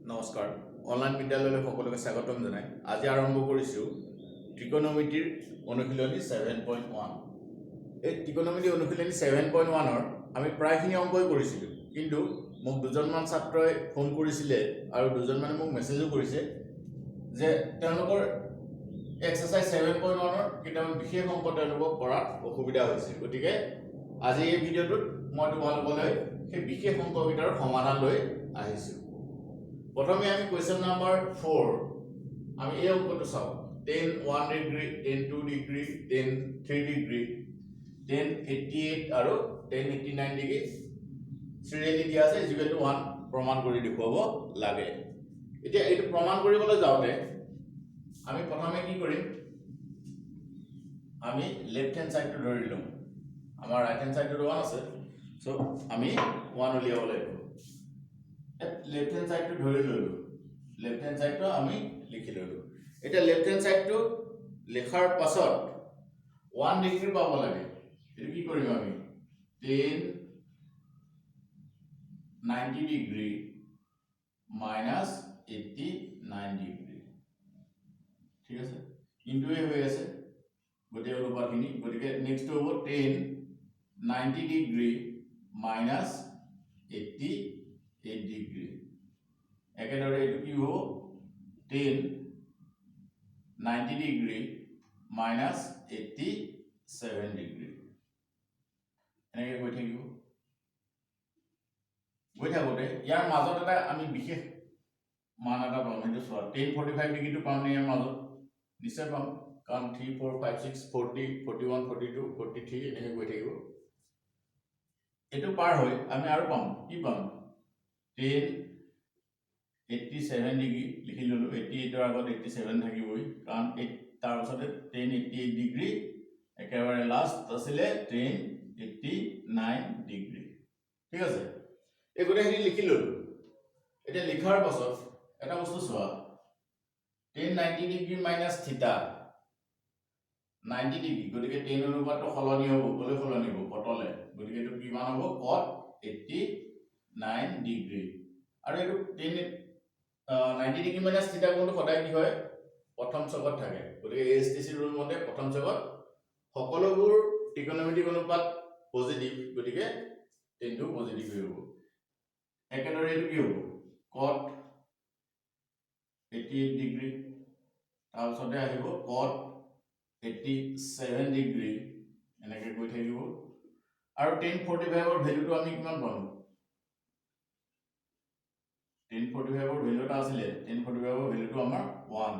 নমস্কাৰ অনলাইন বিদ্যালয়লৈ সকলোকে স্বাগতম জনাই আজি আৰম্ভ কৰিছোঁ ত্ৰিকোণমিতিৰ অনুশীলনী 7.1 এই ত্ৰিকোণমিতি অনুশীলনী 7.1 আমি প্ৰায়খিনি অংকই কৰিছিলোঁ কিন্তু মোক দুজনমান ছাত্ৰই ফোন কৰিছিলে আৰু দুজনমানে মোক মেছেজো কৰিছে যে তেওঁলোকৰ এক্সাৰসাইজ 7.1 কেইটামান বিশেষ অংক তেওঁলোকক কৰাত অসুবিধা হৈছে গতিকে আজি এই ভিডিঅ'টোত মই তোমালোকলৈ সেই বিশেষ অংককেইটাৰ সমাধান লৈ আহিছোঁ প্ৰথমে আমি কোৱেশ্চন নাম্বাৰ 4 আমি এই অংকটো চাও tan 1 degree tan 2 degree tan 3 degree tan 88 আৰু tan 89 ডিগ্ৰী সিৰিয়ালি দিয়া আছে ইকুৱেল টু 1 প্ৰমাণ কৰি দেখুৱাব লাগে এতিয়া এইটো প্ৰমাণ কৰিবলৈ যাওতে আমি প্ৰথমে কি কৰিম আমি লেফট হ্যান্ড সাইডটো ধৰি লম আমাৰ ৰাইট হ্যান্ড সাইডটো 1 আছে সো আমি 1 উলিয়াব লাগিব लेफ्ट हैंड साइड तो ধৰি ললো लेफ्ट हैंड साइड তো আমি লিখি ললো এটা लेफ्ट हैंड साइड তো লেখাৰ পাছত 1 ডিগ্ৰী পাব লাগে এটো কি কৰিম আমি tan 90 ডিগ্ৰী minus 89 ডিগ্ৰী ঠিক আছে ইনটু এ হৈ আছে গটে অনুপাতখিনি গটিকে নেক্সট হ'ব tan 90 ডিগ্ৰী minus 88 ডিগ্ৰী একেদৰে এটো কি হ'ব tan 90 ডিগ্ৰী minus 87 ডিগ্ৰী এনেকৈ গৈ থাকিব ইয়াৰ মাজত এটা আমি বিশেষ মান এটা পাম এটো চোৱা tan 45 ডিগ্ৰীটো পাম নে ইয়াৰ মাজত নিশ্চয় পাম কাৰণ 3 4 5 6 40 41 42 43 এনেকৈ গৈ থাকিব এটো পাৰ হৈ আমি আৰু পাম কি পাম tan 87 ডিগ্ৰী লিখি ললো 88 ৰ আগত 87 থাকিবই কাৰণ তাৰ পাছতে tan 88 ডিগ্ৰী একেবাৰে লাষ্ট আছিলে tan 89 ডিগ্ৰী ঠিক আছে এই গোটেইখিনি লিখি ললো এটা লিখাৰ পাছত এটা বস্তু চোৱা tan 90 ডিগ্ৰী minus থিটা 90 ডিগ্ৰী গতিকে tan অনুপাতটো সলনি হ'ব গলে সলনি হ'ব পটলে গতিকে এটো কিমান হ'ব cot 89 ডিগ্ৰী আৰু এটো tan 90 ডিগ্ৰী minus থিটা কোনটো সদায় কি হয় প্ৰথম চকত থাকে গতিকে এএসটিসি ৰুল মতে প্ৰথম চকত সকলোবোৰ ত্ৰিকোণমিতিক অনুপাত পজিটিভ গতিকে tan টো পজিটিভ হৈ হ'ব একেদৰে এটো কি হ'ব cot 88 ডিগ্ৰী তাৰপিছতে আহিব cot 87 ডিগ্ৰী এনেকৈ গৈ থাকিব আৰু tan 45 ৰ ভ্যালুটো আমি কিমান পাম tan 45 ৰ ভ্যালুটা আছিলে tan 45 ৰ ভ্যালুটো আমাৰ 1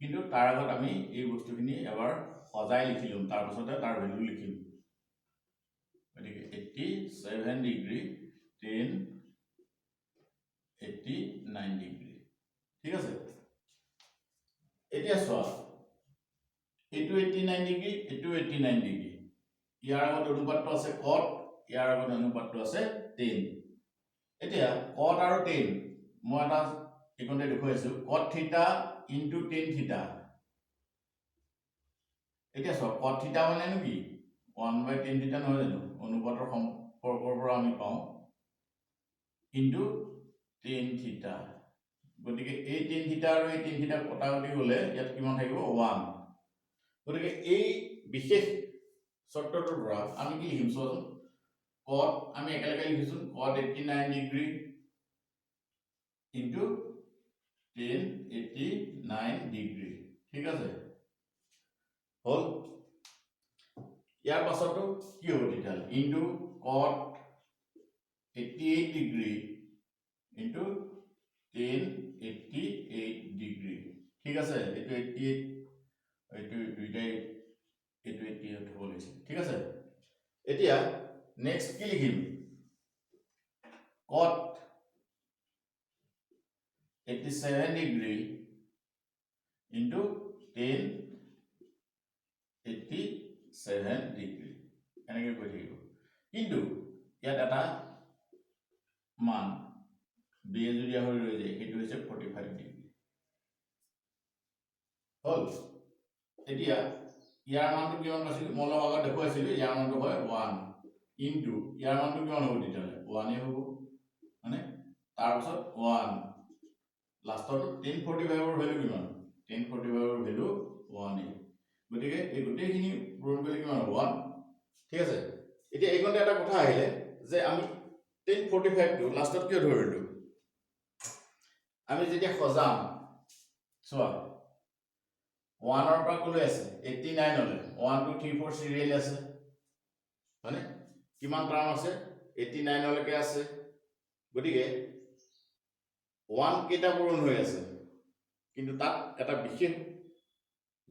কিন্তু তাৰ আগত আমি এই বস্তুখিনি এবাৰ সজাই লিখিলম তাৰ পাছতে তাৰ ভ্যালু লিখিম গতিকে 87 ডিগ্ৰী tan 89 ডিগ্ৰী ঠিক আছে এতিয়া চোৱা এটো 89 ডিগ্ৰী এটো 89 ডিগ্ৰী ইয়াৰ আগত অনুপাতটো আছে cot ইয়াৰ আগত অনুপাতটো আছে tan এতিয়া cot আৰু tan মই এটা ইকনতে দেখুৱাইছো cot থিটা ইনটু tan থিটা এতিয়া চোৱা cot থিটা মানে কি 1/tan থিটা নহয় জানো অনুপাতৰ সম্পৰ্কৰ পৰা আমি পাওঁ ইনটু tan থিটা গতিকে এই tan থিটা আৰু এই tan থিটা কটাকটি গলে ইয়াত কিমান থাকিব 1 গতিকে এই বিশেষ চৰ্তটোৰ পৰা আমি কি লিখিম চোৱাচোন cot আমি একেলগে লিখিছো cot 89 degree into tan 89 degree ঠিক আছে হল ইয়াৰ পাছতো কি হ'ব তেতিয়া into cot 88 degree into tan 88 degree ঠিক আছে এটো 88 এটো দুইটাই এটো 88 হ'ব লাগিছে ঠিক আছে এতিয়া নেক্সট কি লিখিম cot 87 degree into tan 87 degree এনেকৈ গৈ থাকিব কিন্তু ইয়াত এটা মান বিয়োজীয়া হৈ ৰৈ যায় সেইটো হৈছে 45 ডিগ্ৰী হল এতিয়া ইয়াৰ মানটো কিমান আছিল মই আগত দেখুৱাইছিলো ইয়াৰ মানটো হয় 1 ইনটু ইয়াৰ মানটো কিমান হ'ব তেতিয়া 1 এ হ'ব মানে তাৰ পাছত 1 লাষ্টৰটো tan 45 ৰ ভ্যালু কিমান tan 45 ৰ ভ্যালু 1 গতিকে এই গোটেইখিনি পূৰণ কৰিলে কিমান হ'ব 1 ঠিক আছে এতিয়া এইখনতে এটা কথা আহিলে যে আমি tan 45 টো লাষ্টত কিয় ধৰিলো আমি যেতিয়া সজাম চোৱা 1 ৰ পৰা কলৈ আছে 89 হলে 1 2 3 4 সিৰিয়েল আছে মানে কিমান টাৰ্ম আছে 89 লৈকে আছে গতিকে 1 কেটা পূৰণ হৈ আছে কিন্তু তাত এটা বিশেষ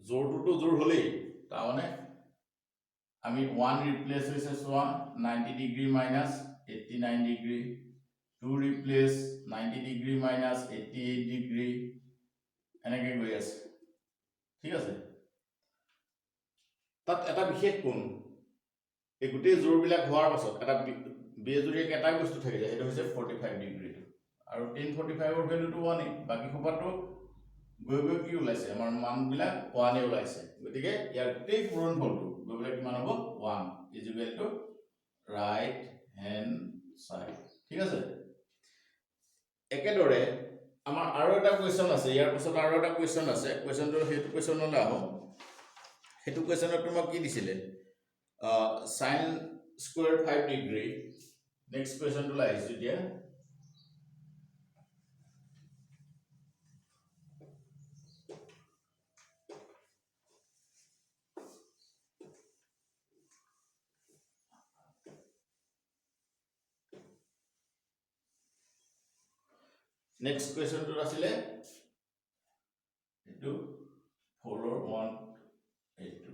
জোৰটো জোৰ হলেই তাৰ মানে আমি 1 ৰিপ্লেস হৈছে সোৱা 90 degree minus 89 degree 2 ৰিপ্লেস 90 degree minus 88 degree এনেকৈ গৈ আছে ঠিক আছে তাত এটা বিশেষ কোণ এই গোটেই জোৰবিলাক হোৱাৰ পাছত এটা বেজুৰীয়া এটাই বস্তু থাকে যে সেইটো হৈছে 45 ডিগ্ৰী আৰু tan 45 ৰ ভ্যালুটো 1 বাকি খপাটো গৈ গৈ কি ওলাইছে আমাৰ মানবিলাক 1 ওলাইছে গতিকে ইয়াৰ গোটেই পূৰণফলটো গৈ গৈ কিমান হ'ব 1 equal to right hand side ঠিক আছে একেদৰে আমাৰ আৰু এটা কোৱেশ্চন আছে ইয়াৰ পাছত আৰু এটা কোৱেশ্চন আছে কোৱেশ্চনটো হেতু কোৱেশ্চনলৈ আহো হেতু কোৱেশ্চনত তোমাক কি দিছিলে sin square 5 degree next question to lies এতিয়া next question to আসলে এটো 4 or 1 8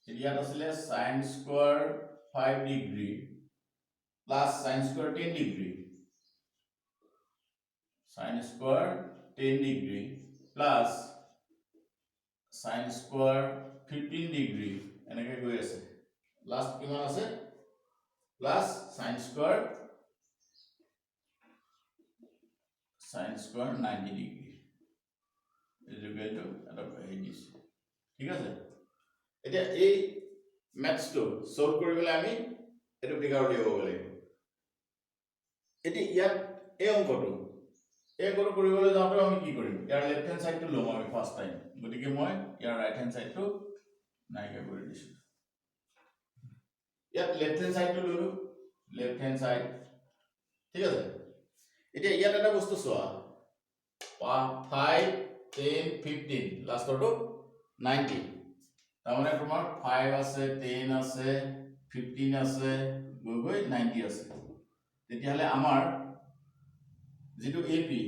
ইয়াত আসলে sin square 5 degree plus sin square 10 degree sin square 10 degree plus sin square 15 degree এনেকৈ গৈ আছে লাস্ট কিমান আছে plus sin square 90 degree is equal to এটা এই দিছে ঠিক আছে এতিয়া এই ম্যাথছটো সলভ কৰিবলৈ আমি এটো ফিগাৰ উলিয়াব লাগিব এতিয়া ইয়াত এই অংকটো কৰিবলৈ যাওঁতে আমি কি কৰিম ইয়াৰ লেফট হ্যান্ড সাইডটো লম আমি ফাৰ্স্ট টাইম গতিকে মই ইয়াৰ ৰাইট হ্যান্ড সাইডটো নাইকিয়া কৰি দিছো ইয়াত লেফট হ্যান্ড সাইডটো ললো লেফট হ্যান্ড সাইড ঠিক আছে এতিয়া ইয়াত এটা বস্তু চোৱা 5 10 15 লাষ্টৰটো 90 তাৰমানে তোমাৰ 5 আছে 10 আছে 15 আছে গৈ গৈ 90 আছে তেতিয়াহলে আমাৰ যেটো এপি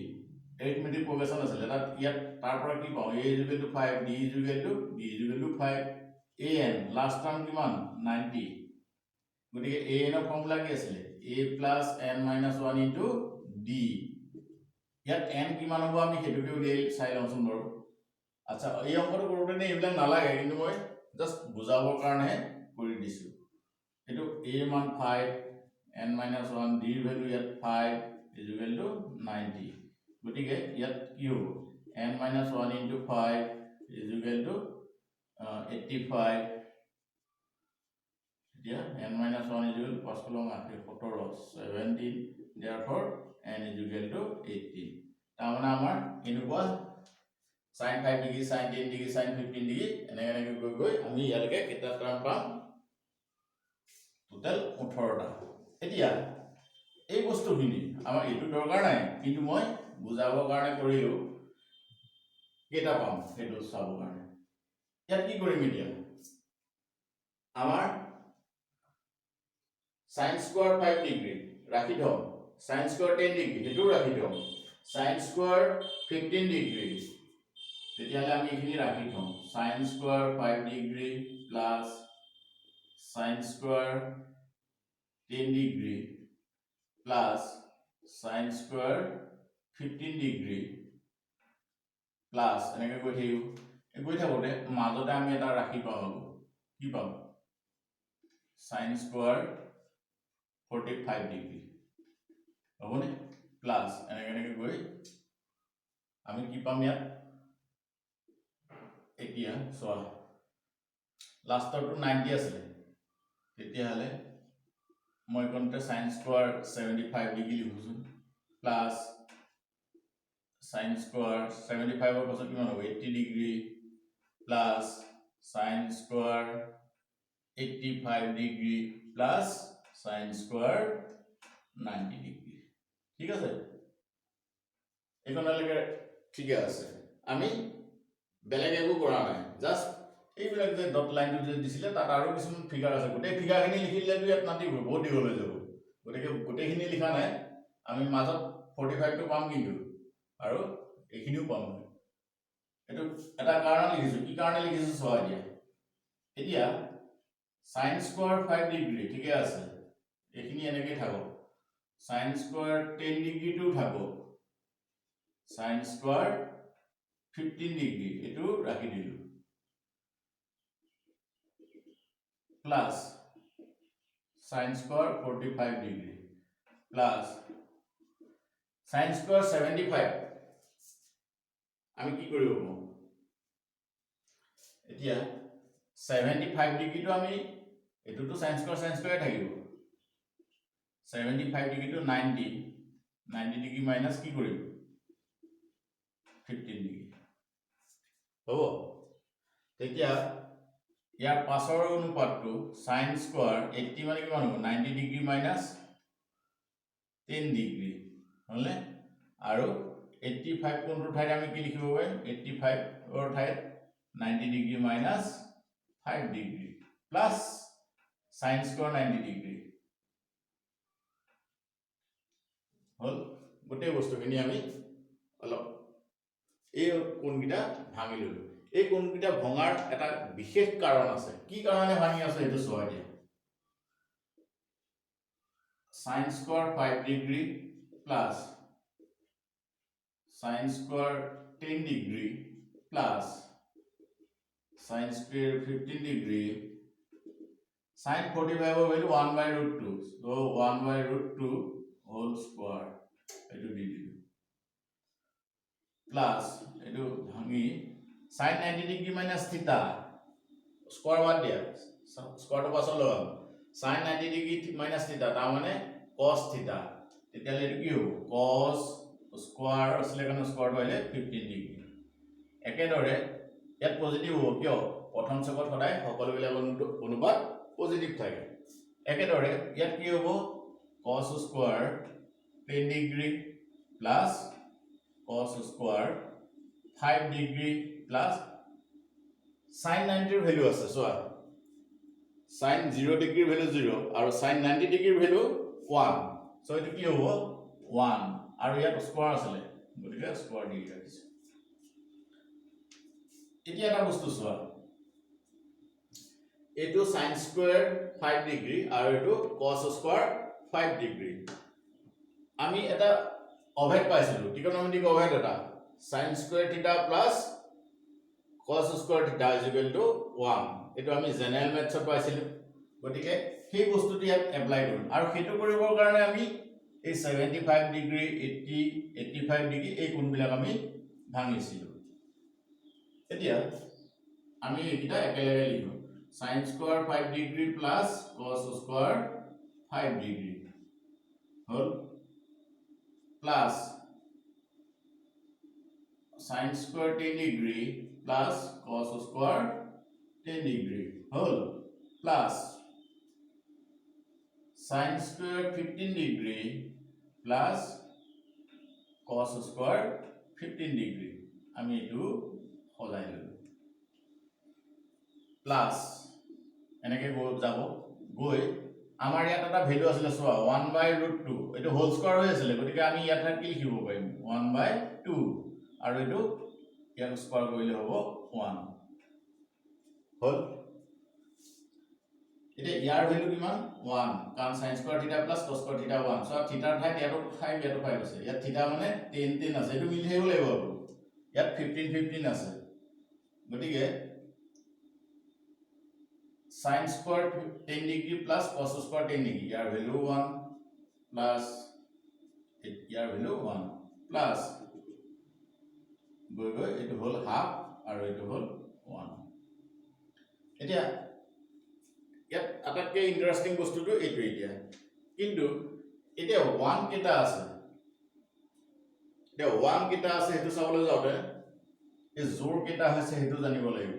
arithmetic progression আছে তাত ইয়াত তাৰ পৰা কি পাও a = 5 d = 5 an last term কিমান 90 গতিকে an ৰ ফৰ্মুলা কি আছিল a + n - 1 * d ইয়াত n কিমান হ'ব আমি হেতুকে উলিয়াই চাই লওঁচোন বাৰু আচ্ছা এই অংকটো কৰোতে নে এইবিলাক নালাগে কিন্তু মই জাস্ট বুজাবৰ কাৰণে কৰি দিছো এটো a মান 5 n - 1 d ৰ ভ্যালু ইয়াত 5 = 90 গতিকে ইয়াত কি হ'ব n - 1 * 5 = 85 এতিয়া n - 1 = 5 কলম 8 17 17 therefore n = 18 তাৰমানে আমাৰ এনেকুৱা sin 5 degree sin 10 degree sin 15 degree এনেকৈ গৈ গৈ আমি ইয়ালৈকে কেটা টাৰ্ম পাম টোটাল 18টা এতিয়া এই বস্তুখিনি আমাৰ এটো দৰকাৰ নাই কিন্তু মই বুজাবৰ কাৰণে কৰিলো কেটা পাম হেতু চাবৰ কাৰণে ইয়াত কি কৰিম এতিয়া আমাৰ sin square 5 ডিগ্ৰী ৰাখি থম sin square 10 ডিগ্ৰী হেতু ৰাখি থম sin square 15 ডিগ্ৰী তেতিয়াহলে আমি এখিনি ৰাখি থম sin square 5 degree plus sin square 10 degree plus sin square 15 degree plus এনেকৈ গৈ থাকোতে মাজতে আমি এটা ৰাখি পাম কি পাম sin square 45 degree হবনে plus এনেকৈ গৈ আমি কি পাম ইয়াত এতিয়া সো লাষ্টৰটো 90 আছিল তেতিয়াহলে মই কোনটা sin square 75 ডিগ্ৰী লিখুছো প্লাস sin square 75 পাছত কিমান হ'ব 80 degree plus sin square 85 degree plus sin square 90 degree ঠিক আছে এইখনলৈকে ঠিকে আছে আমি বেলেগ একো কৰা নাই জাস্ট এইবিলাক যে ডট লাইনটো যে দিছিলে তাত আৰু কিছুমান ফিগাৰ আছে গোটেই ফিগাৰখিনি লিখিলেতো ইয়াত নাটিব বহুত দীঘল হৈ যাব গতিকে গোটেইখিনি লিখা নাই আমি মাজত 45 টো পাম কিন্তু আৰু এইখিনিও পাম এটো এটা কাৰণ লিখিছো কি কাৰণে লিখিছো চোৱা এতিয়া sin square 5 ডিগ্ৰী ঠিকে আছে এইখিনি এনেকৈ থাকক sin square 10 ডিগ্ৰী টো থাকক sin square 15 ডিগ্ৰী এটো ৰাখি দিলো plus sin square 45 degree plus sin square 75 আমি কি কৰিব এতিয়া 75 ডিগ্ৰী তো আমি এটো sin square থাকিব 75 ডিগ্ৰী তো 90 ডিগ্ৰী মাইনাস কি কৰিব 15 ডিগ্ৰী হ'ব তেতিয়া ইয়াৰ পাছৰ অনুপাতটো sin square 80 মানে কিমান হ'ব 90 ডিগ্ৰী মাইনাস 10 ডিগ্ৰী হলে আৰু 85 কোনটো ঠাইত আমি কি লিখিব পাৰিম 85 অৰ ঠাইত 90 degree minus 5 degree plus sin square 90 degree হল গোটেই বস্তুখিনি আমি অলপ এই কোণগিটা ভাঙি ললো এই কোণগিটা ভঙাৰ এটা বিশেষ কাৰণ আছে কি কাৰণে ভাঙি আছে এটো চোৱা দিয়া sin square 5 degree plus sin square 10 degree plus sin square 15 degree sin 45 of value 1/√2 so 1/√2 whole square এটো দি দিলো প্লাস এটো ভাঙি sin 90 ডিগ্ৰী মাইনাস থিটা স্কয়াৰ বাদ দিয়া স্কয়াৰটো পাছৰ লগাম sin 90 ডিগ্ৰী মাইনাস থিটা তাৰ মানে cos থিটা তেতিয়ালে এটো কি হ'ব cos স্কয়াৰ আসলে কাৰণে স্কয়াৰটো হইলে 15 ডিগ্ৰী একেদৰে ইয়াত পজিটিভ হ'ব কিয় প্ৰথম চকত সদায় সকলো বিলাক অনুপাত পজিটিভ থাকে একেদৰে ইয়াত কি হ'ব cos square 10 degree plus cos square 5 degree plus sin 90 এর ভ্যালু আছে সোয়া sin 0 ডিগ্রি ভ্যালু 0 আর sin 90 ডিগ্রি ভ্যালু 1 সো এটো কি হ'ব 1 আর ইয়াত স্কয়ার আছে গতিকে স্কয়ার দি ৰাখিছো এতিয়া এটা বস্তু সোয়া এটো sin স্কয়াৰ 5 ডিগ্ৰি আৰ এটো cos স্কয়াৰ 5 ডিগ্ৰি আমি এটা অভেদ পাইছিলো ত্ৰিকোণমিতিক অভেদ এটা sin স্কয়ার থিটা plus cos square theta is equal to 1 এটো আমি জেনারেল মেথছত পাইছিলো গতিকে সেই বস্তুটো ইয়াত এপ্লাই কৰিম আৰু হেতু কৰিবৰ কাৰণে আমি এই 75 ডিগ্ৰী 80 85 ডিগ্ৰী এই কোণবিলাক আমি ভাঙিছিলো এতিয়া আমি এটা একেলগে লিখো sin square 5 degree plus cos square 5 degree হল plus sin square 10 degree plus cos square 10 degree whole plus sin square 15 degree plus cos square 15 degree আমি এটো সজাই ললো প্লাস এনেকে যাব গৈ আমাৰ ইয়াত এটা ভ্যালু আছিল সোয়া 1/√2 এটো হোল স্কয়াৰ হৈ আছিল গতিকে আমি ইয়াত কি লিখিব পাৰিম 1/2 আৰু এটো ইয়াক স্কয়াৰ কৰিলে হ'ব 1 হল এটা ইয়াৰ ভ্যালু কিমান 1 কাৰণ sin square theta plus cos square theta 1 so থিটাৰ ঠাইত ইয়াটো 5 ইয়াটো 5 আছে ইয়াত থিটা মানে 10 10 আছে এটো মিলি থাকিব লাগিব আৰু ইয়াত 15 15 আছে গতিকে sin square 10 degree plus cos square 10 degree ইয়াৰ ভ্যালু 1 plus ইয়াৰ ভ্যালু 1 plus গৈ গৈ এটো হল হাফ আৰু এটো হল 1 এতিয়া ইয়াত আটাইতকৈ ইন্টারেস্টিং বস্তুটো এইটো এতিয়া কিন্তু এতিয়া 1 কেটা আছে এতিয়া 1 কেইটা আছে সেইটো চাবলৈ যাওঁতে এই জোৰ কেইটা হৈছে সেইটো জানিব লাগিব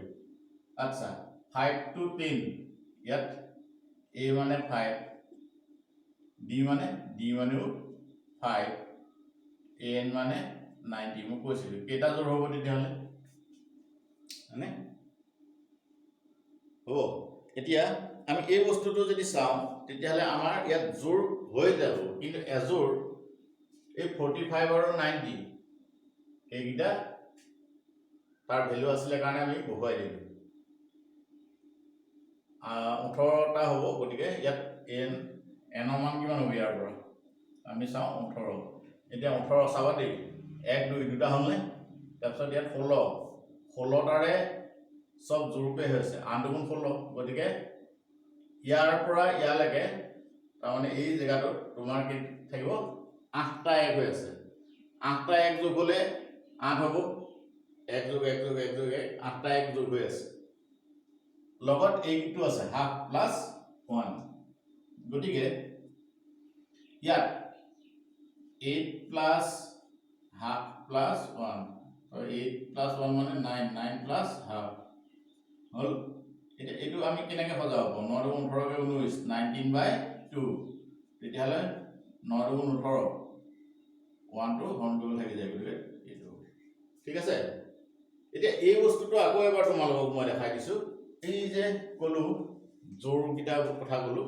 আচ্ছা 5 to 10 ইয়াত a মানে 5 d মানেও 5 an মানে 90 মই কৈছিলো কেইটা জোৰ হ'ব তেতিয়াহ'লে মানে হ'ব এতিয়া আমি এই বস্তুটো যদি চাওঁ তেতিয়াহ'লে আমাৰ ইয়াত জোৰ হৈ যাব কিন্তু এজোৰ এই 45 আৰু 90 এইকেইটা তাৰ ভ্যালু আছিলে কাৰণে আমি বহুৱাই দিলোঁ 18টা হ'ব গতিকে ইয়াত n ৰ মান কিমান হ'ব ইয়াৰ পৰা আমি চাওঁ 18 এতিয়া 18 চাবা দেই 1 2 দুটা হ'লনে তাৰপিছত ইয়াত 16 তাৰে সব জোৰপে হৈছে 8 গুণ 16 গতিকে ইয়াৰ পৰা ইয়ালৈকে তাৰমানে এই জেগাটো তোমাৰ কি থাকিব 8টা 1 হৈ আছে 8টা 1 যোগ হ'লে 8 হ'ব 1 যোগ 1 যোগ 1 যোগ 1 8টা 1 যোগ হৈ আছে লগত এইটো আছে হাফ প্লাস 1 গতিকে ইয়াত 8 প্লাস হাফ প্লাস 1 और 8 प्लस 1 মানে 9 9 प्लस हाफ হল এটা এটো আমি কেনেকৈ সজাব 9 গুণ 18 কে 19 19/2 তেতিয়াহলে 9 গুণ 18 1 টো হৰণ কৰিব থাকি যায় গতিকে এটো ঠিক আছে এতিয়া এই বস্তুটো আকৌ এবাৰ তোমালোকক মই দেখাই দিছো এই যে কলো জোৰ কিটা কথা কলো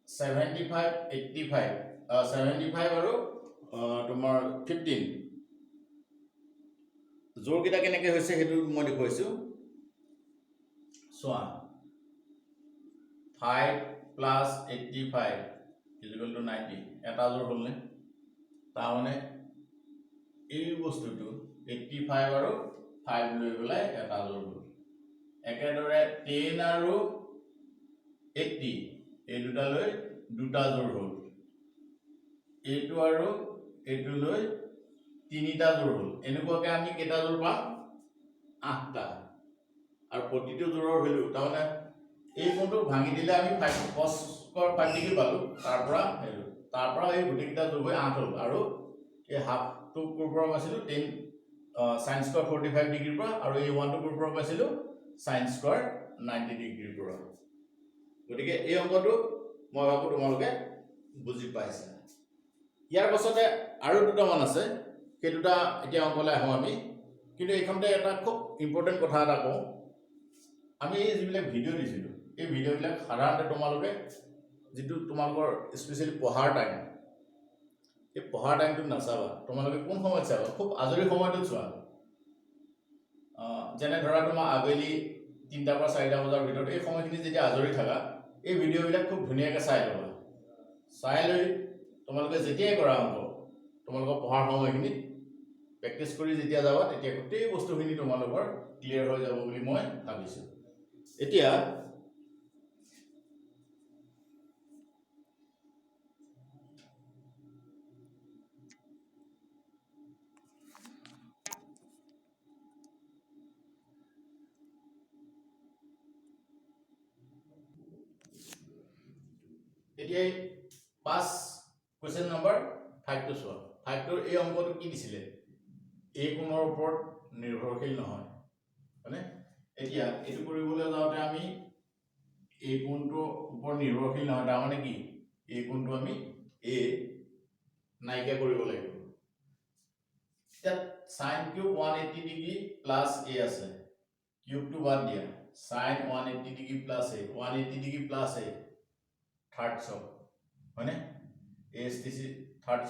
75 85 75 আৰু তোমাৰ 15 জোৰ কিটা কেনেকৈ হৈছে হেতু মই দেখুৱাইছো সোয়া 5 plus 85 is equal to 90 এটা জোৰ হলনে তাৰ মানে এই বস্তুটো 85 আৰু 5 লৈ গলাই এটা জোৰ হল একেদৰে 10 আৰু 80 এই দুটা লৈ দুটা জোৰ হল এইটো আৰু এইটো লৈ তিনিটা জোৰ হল এনেকুৱাকে আমি কেইটা জোৰ পাম 8টা আৰু প্ৰতিটো জোৰৰ ভ্যালু তাৰমানে এই কোণটো ভাঙি দিলে আমি 5 cos স্কয়াৰ 5 ডিগ্ৰী পালো তাৰ পৰা এই গুটিকেইটা যোগ হৈ 8 হল আৰু এই হাফ টু কোৰ পৰা পাইছিলো 10 sin স্কয়াৰ 45 ডিগ্ৰীৰ পৰা আৰু এই 1 টু কোৰ পৰা পাইছিলো sin স্কয়াৰ 90 ডিগ্ৰীৰ পৰা গতিকে এই অংকটো মই ভাবো তোমালোকে বুজি পাইছা ইয়াৰ পাছতে আৰু দুটা মান আছে সেই দুটা এতিয়া অংকলৈ আহো আমি কিন্তু এইখনতে এটা খুব ইম্পৰ্টেন্ট কথা এটা কওঁ আমি এই যিবিলাক ভিডিও দিছিলো এই ভিডিওবিলাক সাধাৰণতে তোমালোকে যেটো তোমালোকৰ স্পেশালি পঢ়াৰ টাইম এই পঢ়াৰ টাইমটো নাচাবা তোমালোকে কোন সময়ত চাবা খুব আজৰি সময়ত চোৱা যেনে ধৰা তোমাৰ আবেলি 3টা পৰা 4টা বজাৰ ভিতৰত এই সময়খিনি যেতিয়া আজৰি থাকা এই ভিডিওবিলাক খুব ধুনীয়াকৈ চাই ল'বা চাই লৈ তোমালোকে যেতিয়াই কৰা অংক তোমালোকৰ পঢ়াৰ সময়খিনি প্ৰেক্টিস কৰি যেতিয়া যাবা তেতিয়া গোটেই বস্তুখিনি তোমালোকৰ ক্লিয়াৰ হৈ যাব বুলি মই ভাবিছো এতিয়া এতিয়া 5 কোৱেশ্চন নম্বৰ 5 টো চোৱা 5 টোৰ এই অংকটো কি দিছিলে এই কোণৰ ওপৰত নিৰ্ভৰশীল নহয় মানে এতিয়া এটো কৰিবলৈ যাওঁতে আমি এই কোণটো ওপৰত নিৰ্ভৰশীল নহয় তাৰ মানে কি এই কোণটো আমি a নাইকিয়া কৰিব লাগিব এতিয়া sin cube 180 degree plus a আছে কিউবটো বাদ দিয়া sin 180 degree plus a 180 degree plus a third সব হয়নে এএসটিসি থাৰ্ড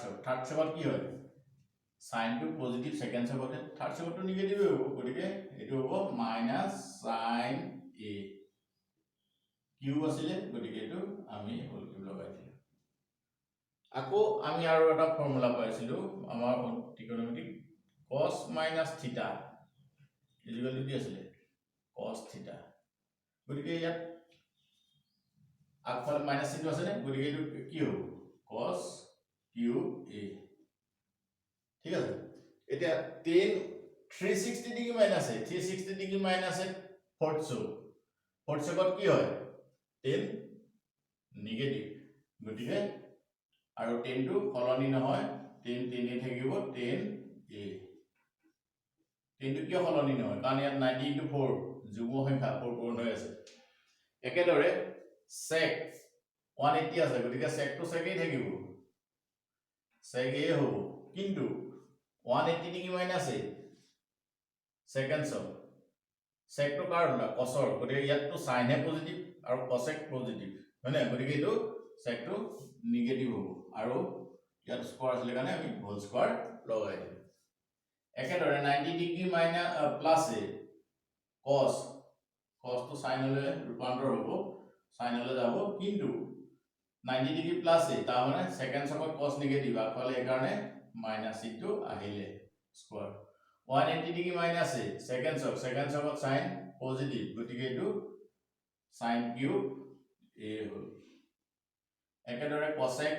সবত কি হয় sin টু পজিটিভ সেকেন্ড সবতে থাৰ্ড সবটো নিগেটিভ হ'ব গতিকে এটো হ'ব মাইনাস sin a কিউ আছিলে গতিকে এটো আমি হোল কিউব লগাই দিলো আকৌ আমি আৰু এটা ফৰ্মুলা পাইছিলো আমাৰ ত্ৰিকোণমিতিক cos minus theta is equal to কি আছিলে cos theta গতিকে ইয়াত আগফালে মাইনাস চিহ্ন আছে নে গতিকে এটো কি হ'ব cos কিউব a ঠিক আছে এতিয়া 10 360 ডিগ্ৰী মাইনাস আছে 360 ডিগ্ৰী মাইনাস আছে ফৰ্থ সবত কি হয় 10 নিগেটিভ গতিকে আৰু 10 টো সলনি নহয় 10 10 থাকিব 10 a 10 টো কিয় সলনি নহয় কাৰণ ইয়াত 90 * 4 যুগ্ম সংখ্যা 4 পূৰণ হৈ আছে একেদৰে sec 180 আছে গতিকে sec টো sec এই থাকিব sec a হ'ব কিন্তু 180 ডিগ্ৰী মাইনাস a সেকেন্ডছ sec টো কাৰ হলা cosৰ গতিকে ইয়াত তো sin হে পজিটিভ আৰু cosec পজিটিভ হয়নে গতিকে এইটো sec টো নিগেটিভ হ'ব আৰু ইয়াত স্কয়াৰ আছিল কাৰণে আমি হোল স্কয়াৰ লগাই দিম একেদৰে 90 degree minus plus a cos টো sin লৈ ৰূপান্তৰ হ'ব sin লৈ যাব কিন্তু 90 ডিগ্ৰী প্লাস a তাৰ মানে সেকেন্ড সকত cos নিগেটিভ আগফালে এই কাৰণে মাইনাস c টো আহিলে square 180 degree minus a second সকত sin পজিটিভ গতিকে এইটো sin কিউব a হ'ল একেদৰে cosec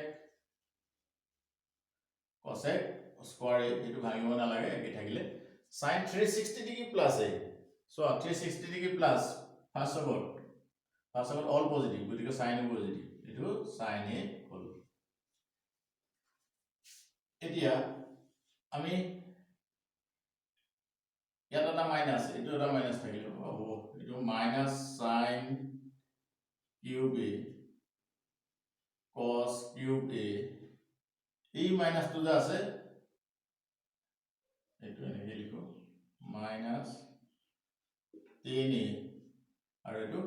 স্কয়াৰ এইটো ভাঙিব নালাগে একে থাকিলে sin 360 degree plus a so 360 degree plus first সকত অল পজিটিভ গতিকে sin পজিটিভ এইটো sin a হ'ল এতিয়া আমি ইয়াত এটা মাইনাস এইটো এটা মাইনাস থাকিলে হ'ব এইটো minus sin cube a cos cube a এই মাইনাস টো যে আছে এইটো এনেকৈ লিখো মাইনাস 10a আৰু এইটো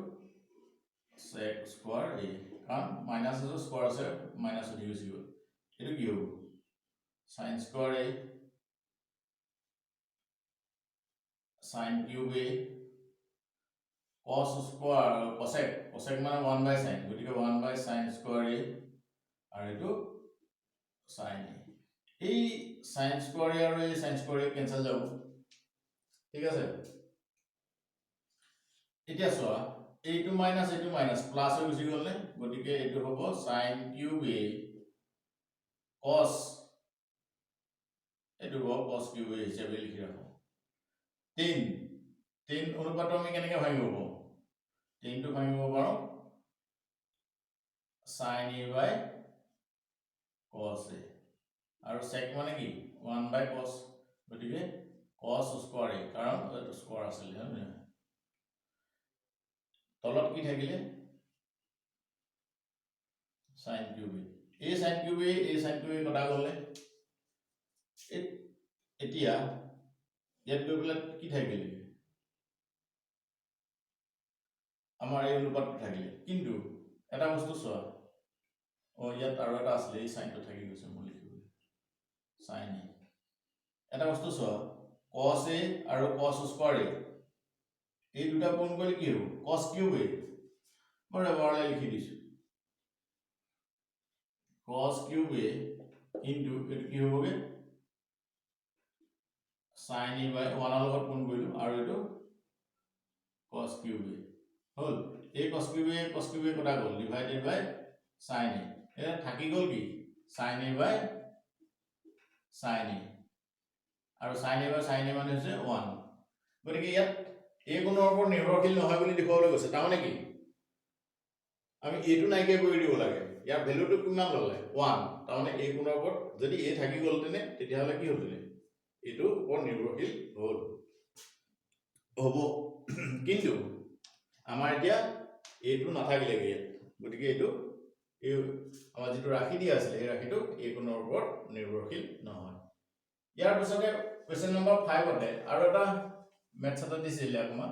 sec স্কয়াৰ a কাৰণ মাইনাস আছে স্কয়াৰ আছে মাইনাস হৈ গৈছে এইটো কি হ'ব sin square a sin cube a cos square cosec মানে 1/sin গতিকে 1/sin স্কয়াৰ a আৰু এইটো sin a এই sin স্কয়াৰ a আৰু এই sin স্কয়াৰ a কেনসেল যাব ঠিক আছে এতিয়া চোৱা এইটো মাইনাস প্লাস হৈ গুছি গ'ল নে গতিকে এইটো হ'ব sin কিউব a cos এইটো হ'ব cos কিউব a হিচাপে লিখি ৰাখো 10 অনুপাত আমি কেনেকৈ ভাঙিব পাৰো 10 টো ভাঙিব পাৰো sin a by cos a আৰু sec মানে কি 1/cos গতিকে cos স্কয়াৰ a কাৰণ এইটো স্কয়াৰ আছিল হয়নে তলত কি থাকিলে sin কিউব a এই sin কিউব a কটা গ'লে এতিয়া ইয়াত গৈ পেলাই কি থাকিলে আমাৰ এই অনুপাতটো থাকিলে কিন্তু এটা বস্তু চোৱা ইয়াত আৰু এটা আছিল এই সাইনটো থাকি গৈছে মই লিখিব sin a এটা বস্তু চোৱা cos a আৰু cos স্কয়াৰ a এই দুটা কোণ কৰিলে কি হ'ব cos কিউব a মই এবাৰলে লিখি দিছো cos কিউব a ইনটু এটো কি হ'বগে sin a by 1 ৰ লগত কোণ কৰিলো আৰু এটো cos কিউব a হল এই cos কিউব a কটা গ'ল ডিভাইডেড বাই sin a এটা থাকি গ'ল কি sin a by sin a আৰু sin a by sin a মানে হৈছে 1 গতিকে ইয়াত এই গুণৰ ওপৰত নিৰ্ভৰশীল নহয় বুলি দেখুৱাবলৈ গৈছে তাৰমানে কি আমি এটো নাইকিয়া কৰি দিব লাগে ইয়াৰ ভ্যালুটো কিমান ললে 1 তাৰমানে এই গুণৰ ওপৰত যদি এ থাকি গ'ল তেনে তেতিয়াহলে কি হ'লনে এটো ওপৰত নিৰ্ভৰশীল হ'ব কিন্তু আমাৰ এতিয়া এটো নাথাকিলে ইয়াত গতিকে এটো এই আমাৰ যেটো ৰাখি দিয়া আছিল এই ৰাখিটো এই গুণৰ ওপৰত নিৰ্ভৰশীল নহয় ইয়াৰ পিছতে কোৱেশ্চন নম্বৰ 5 তে আৰু এটা মেথছ এটা দিছিল আপোনাক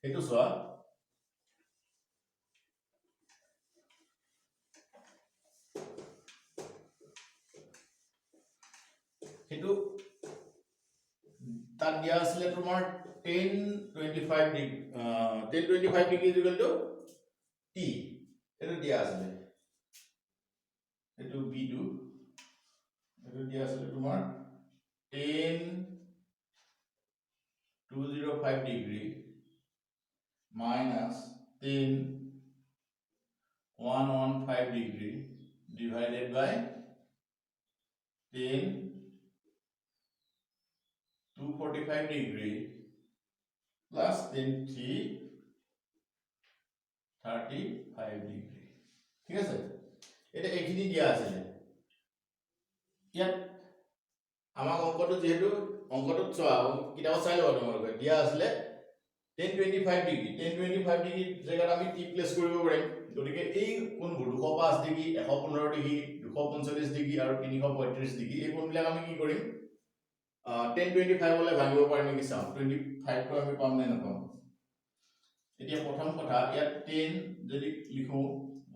এটো চোৱা এটো তাত দিয়া আছিল তোমাৰ 1025 ডিগ্ৰী ইকুৱেল টু t এটো দিয়া আছিল এটো b2 এটো দিয়া আছিল তোমাৰ 10205 degree minus 10115 degree divided by 245 degree plus 335 degree ঠিক আছে এটা এইখিনি দিয়া আছে ইয়াত আমাক অংকটো যেহেতু অংকটোত চোৱা কিতাপত চাই ল'বা তোমালোকে দিয়া আছিলে tan 25 ডিগ্ৰী tan 25 ডিগ্ৰী জেগাত আমি টি প্লেস কৰিব পাৰিম গতিকে এই কোণবোৰ 205 ডিগ্ৰী 115 ডিগ্ৰী 245 ডিগ্ৰী আৰু 335 ডিগ্ৰী এই কোণবিলাক আমি কি কৰিম tan 25 হলে ভাঙিব পাৰিম নেকি চাওঁ 25 টো আমি পাম নে নাপাম এতিয়া প্ৰথম কথা ইয়াত tan যদি লিখো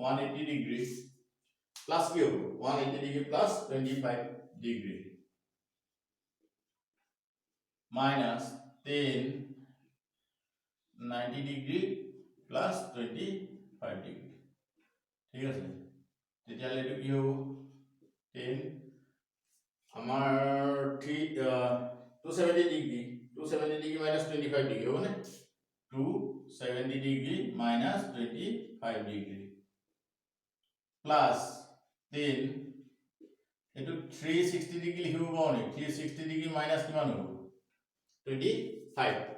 180 ডিগ্ৰী প্লাস কি হ'ব 180 degree plus 25 degree minus tan 90 degree plus 25 degree ঠিক আছে তেতিয়ালে এটো কি হ'ব tan আমাৰ 270 degree minus 25 degree হ'ব নে 270 degree minus 25 degree plus tan এটো 360 degree লিখিব পাও নে 360 degree minus কিমান হ'ব 25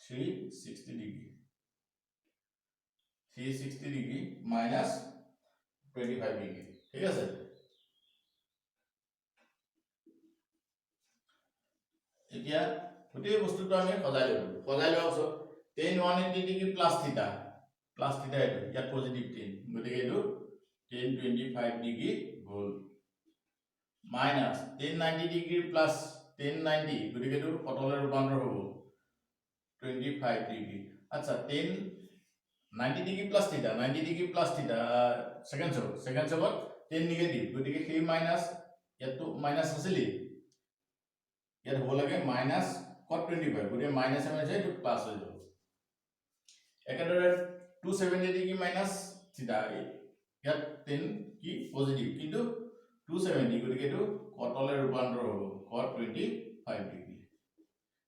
360 degree minus 25 degree ঠিক আছে এতিয়া গোটেই বস্তুটো আমি সজাই ললো পিছত tan 180 degree plus theta এটো ইয়াত পজিটিভ tan গতিকে এটো tan 25 degree হ'ল minus tan 90 degree plus tan 90 গতিকে এটো কটলে ৰূপান্তৰ হ'ব 25 degree আচ্ছা tan 90 degree plus theta second sub tan negative গতিকে সেই মাইনাস ইয়াতো মাইনাস আছিল ইয়াত হ'ব লাগে মাইনাস cot 25 গতিকে মাইনাস আমি আছে এটো প্লাস হৈ যাব একেদৰে 270 degree minus theta ইয়াত tan কি পজিটিভ কিন্তু 270 গতিকে এটো কটলে ৰূপান্তৰ হ'ব cot 25 degree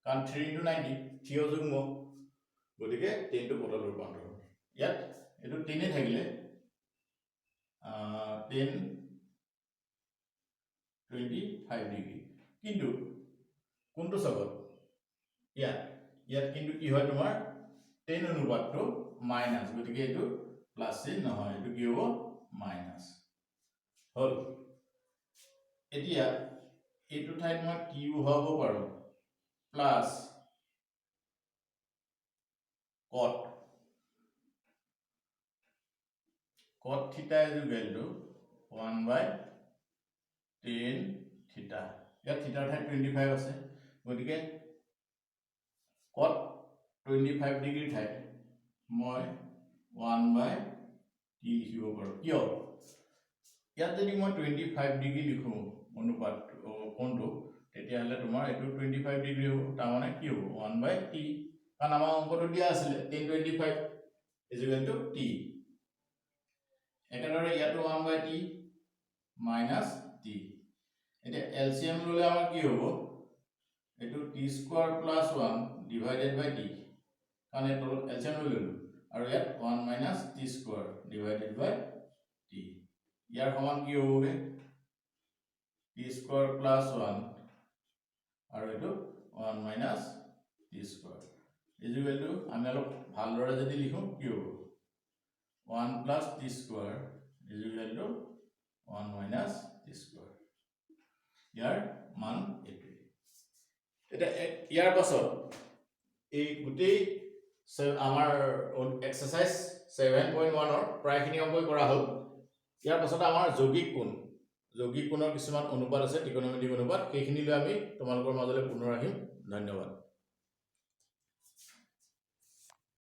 কাৰণ 3 into 90 থিয় যুগ্ম গতিকে 10 টো কটলে ৰূপান্তৰ হ'ব ইয়াত এটো 10 এ থাকিলে 10 25 degree কিন্তু কোনটো সবত ইয়াত কিন্তু কি হয় তোমাৰ 10 অনুপাতটো মাইনাস গতিকে এটো প্লাস এ নহয় এটো কি হ'ব মাইনাস হল এতিয়া এটো ঠাইত মই কি বহাব পাৰো plus cot theta is equal to 1 by tan theta ইয়াত theta ঠাইত 25 আছে গতিকে cot 25 ডিগ্ৰী ঠাইত মই 1 by t লিখিব পাৰো কিয় ইয়াত যদি মই 25 ডিগ্ৰী লিখো অনুপাত কোণটো তেতিয়া হলে তোমাৰ এটো 25 ডিগ্ৰী হ'ব তাৰ মানে কি হ'ব 1 by t কাৰণ আমাৰ অংকটো দিয়া আছিল tan 25 is equal to t একেদৰে ইয়াতো 1 by t minus t এটা LCM ললে আমাৰ কি হ'ব এটো t square plus 1 divided by t কাৰণ এটো LCM ললো আৰু ইয়াত 1 minus t square divided by t ইয়াৰ সমান কি হ'বগে t square plus 1 আৰু এটো 1 minus t square is equal to আমি অলপ ভালদৰে যদি লিখো কি হ'ব 1 plus t square is equal to 1 minus t square ইয়াৰ মান এটো এটা ইয়াৰ পাছত এই গুটেই আমাৰ এক্সাৰসাইজ 7.1 ৰ প্ৰায়খিনি অংক কৰা হ'ল ইয়াৰ পাছত আমাৰ যৌগিক কোণৰ কিছুমান অনুপাত আছে ত্ৰিকোণমিতিক অনুপাত সেইখিনি লৈ আমি তোমালোকৰ মাজলৈ পুনৰ আহিম ধন্যবাদ